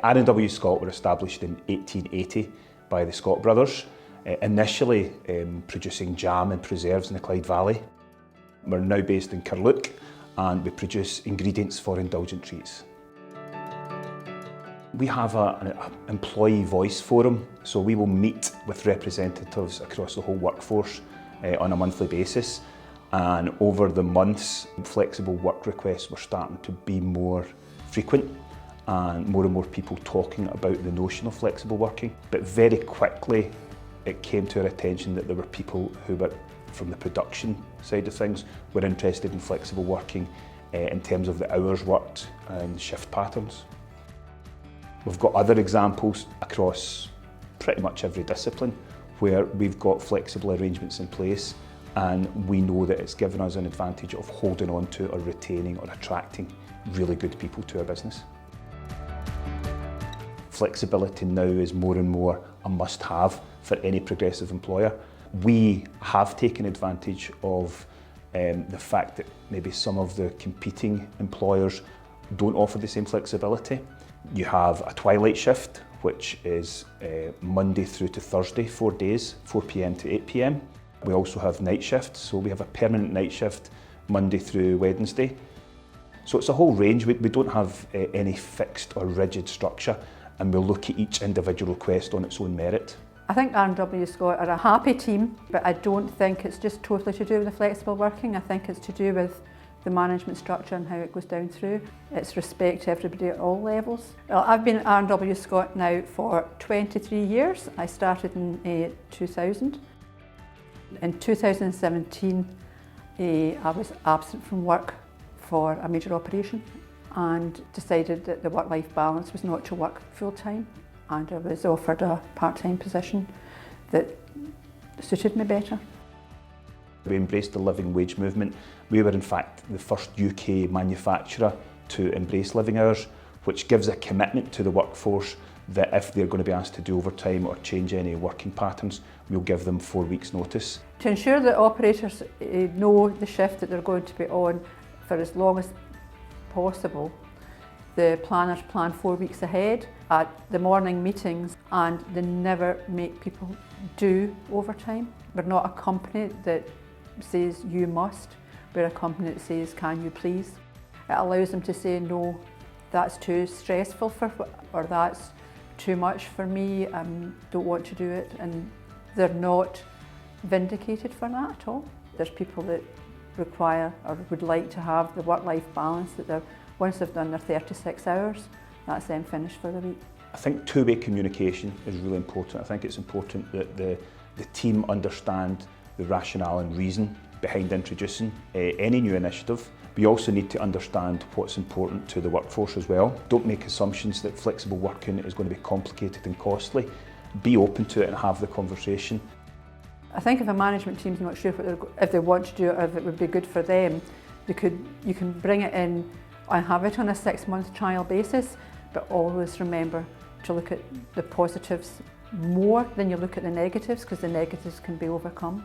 R&W Scott were established in 1880 by the Scott brothers, initially producing jam and preserves in the Clyde Valley. We're now based in Carluke and we produce ingredients for indulgent treats. We have an employee voice forum, so we will meet with representatives across the whole workforce on a monthly basis. And over the months, flexible work requests were starting to be more frequent and more people talking about the notion of flexible working. But very quickly, it came to our attention that there were people who were from the production side of things were interested in flexible working in terms of the hours worked and shift patterns. We've got other examples across pretty much every discipline where we've got flexible arrangements in place and we know that it's given us an advantage of holding on to or retaining or attracting really good people to our business. Flexibility now is more and more a must-have for any progressive employer. We have taken advantage of the fact that maybe some of the competing employers don't offer the same flexibility. You have a twilight shift, which is Monday through to Thursday, 4 days, 4 p.m. to 8 p.m. We also have night shifts, so we have a permanent night shift Monday through Wednesday. So it's a whole range. We don't have any fixed or rigid structure, and we'll look at each individual request on its own merit. I think R&W Scott are a happy team, but I don't think it's just totally to do with the flexible working. I think it's to do with the management structure and how it goes down through. It's respect to everybody at all levels. Well, I've been at R&W Scott now for 23 years. I started in 2000. In 2017, I was absent from work for a major operation and decided that the work-life balance was not to work full-time, and I was offered a part-time position that suited me better. We embraced the living wage movement. We were in fact the first UK manufacturer to embrace living hours, which gives a commitment to the workforce that if they're going to be asked to do overtime or change any working patterns, we'll give them 4 weeks' notice. To ensure that operators know the shift that they're going to be on for as long as possible, the planners plan 4 weeks ahead at the morning meetings, and they never make people do overtime. We're not a company that says you must, we're a company that says can you please. It allows them to say no, that's too stressful or that's too much for me, don't want to do it, and they're not vindicated for that at all. There's people that require or would like to have the work-life balance that once they've done their 36 hours, that's then finished for the week. I think two-way communication is really important. I think it's important that the team understand the rationale and reason behind introducing any new initiative. We also need to understand what's important to the workforce as well. Don't make assumptions that flexible working is going to be complicated and costly. Be open to it and have the conversation. I think if a management team's not sure if they want to do it or if it would be good for them, you can bring it in and have it on a 6-month trial basis, but always remember to look at the positives more than you look at the negatives, because the negatives can be overcome.